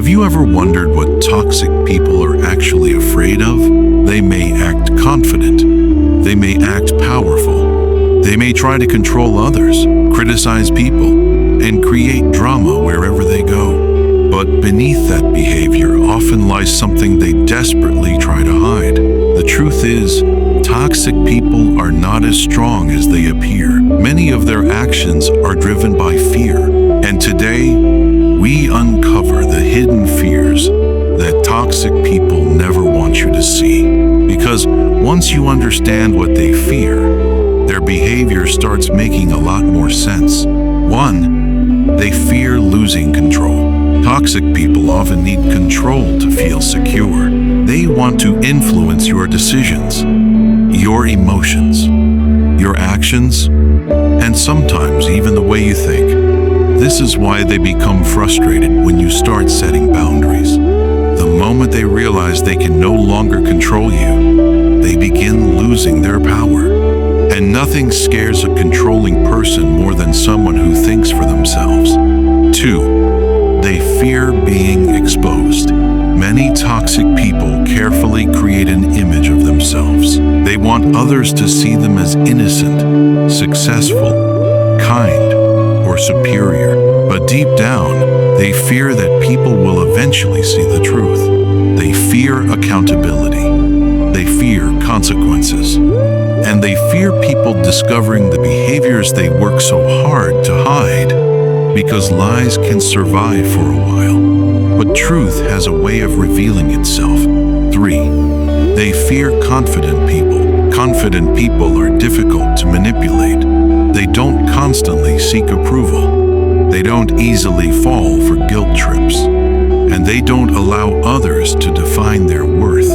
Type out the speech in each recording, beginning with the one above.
Have you ever wondered what toxic people are actually afraid of? They may act confident. They may act powerful. They may try to control others, criticize people, and create drama wherever they go. But beneath that behavior often lies something they desperately try to hide. The truth is, toxic people are not as strong as they appear. Many of their actions are driven by fear. And today, we uncover the hidden fears that toxic people never want you to see. Because once you understand what they fear, their behavior starts making a lot more sense. 1. They fear losing control. Toxic people often need control to feel secure. They want to influence your decisions, your emotions, your actions, and sometimes even the way you think. This is why they become frustrated when you start setting boundaries. The moment they realize they can no longer control you, they begin losing their power. And nothing scares a controlling person more than someone who thinks for themselves. 2. They fear being exposed. Many toxic people carefully create an image of themselves. They want others to see them as innocent, successful, kind, or superior. But deep down, they fear that people will eventually see the truth. They fear accountability. They fear consequences. And they fear people discovering the behaviors they work so hard to hide, because lies can survive for a while, but truth has a way of revealing itself. 3. They fear confident people. Confident people are difficult to manipulate. They don't constantly seek approval. They don't easily fall for guilt trips. And they don't allow others to define their worth.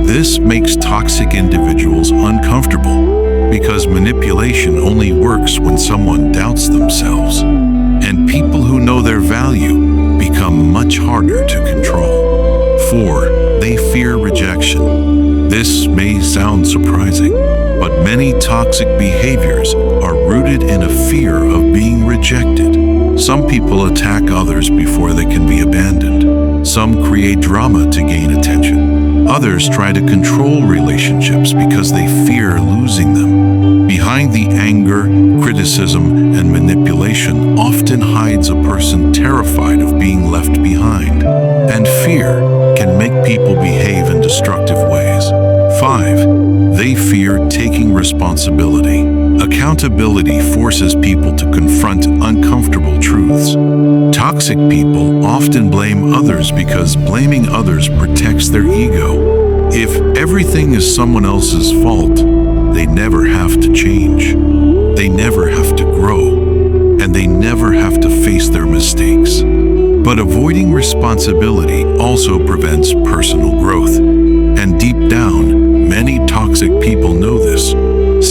This makes toxic individuals uncomfortable because manipulation only works when someone doubts themselves. And people who know their value become much harder to control. 4. They fear rejection. This may sound surprising, but many toxic behaviors are rooted in a fear of being rejected. Some people attack others before they can be abandoned. Some create drama to gain attention. Others try to control relationships because they fear losing them. Behind the anger, criticism, and manipulation often hides a person terrified of being left behind. And fear can make people behave in destructive ways. 5. They fear taking responsibility. Accountability forces people to confront uncomfortable truths. Toxic people often blame others because blaming others protects their ego. If everything is someone else's fault, they never have to change. They never have to grow. And they never have to face their mistakes. But avoiding responsibility also prevents personal growth. And deep down, many toxic people know this.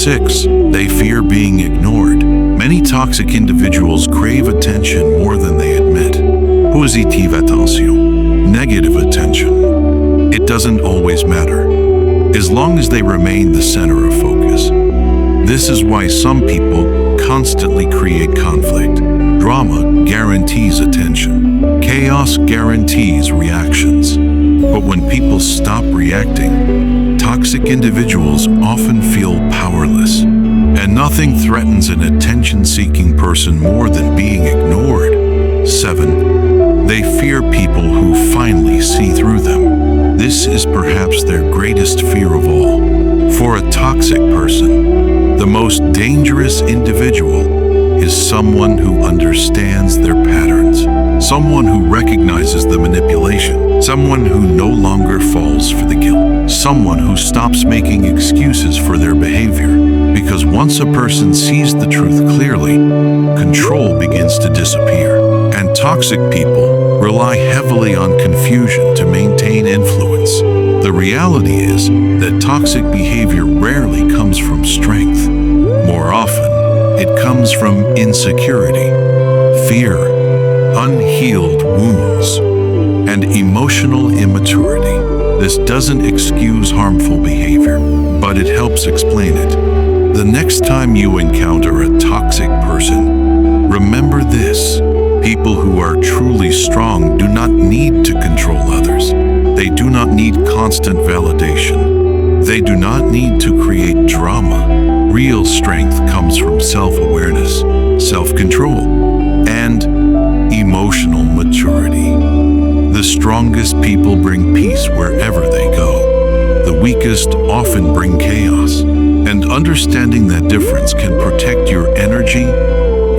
6. They fear being ignored. Many toxic individuals crave attention more than they admit. Positive attention, negative attention. It doesn't always matter, as long as they remain the center of focus. This is why some people constantly create conflict. Drama guarantees attention. Chaos guarantees reactions. But when people stop reacting, toxic individuals often feel powerless. And nothing threatens an attention-seeking person more than being ignored. 7. They fear people who finally see through them. This is perhaps their greatest fear of all. For a toxic person, the most dangerous individual is someone who understands their patterns, someone who recognizes the manipulation, someone who no longer falls for the guilt, someone who stops making excuses for their behavior. Because once a person sees the truth clearly, control begins to disappear. And toxic people rely heavily on confusion to maintain influence. The reality is that toxic behavior rarely comes from strength. More often, it comes from insecurity, fear, unhealed wounds, and emotional immaturity. This doesn't excuse harmful behavior, but it helps explain it. The next time you encounter a toxic person, remember this: people who are truly strong do not need to constant validation. They do not need to create drama. Real strength comes from self-awareness, self-control, and emotional maturity. The strongest people bring peace wherever they go. The weakest often bring chaos. And understanding that difference can protect your energy,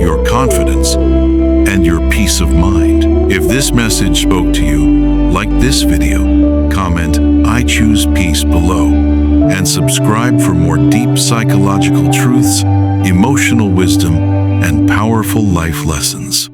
your confidence, and your peace of mind. If this message spoke to you, like this video, comment "I choose peace" below, and subscribe for more deep psychological truths, emotional wisdom, and powerful life lessons.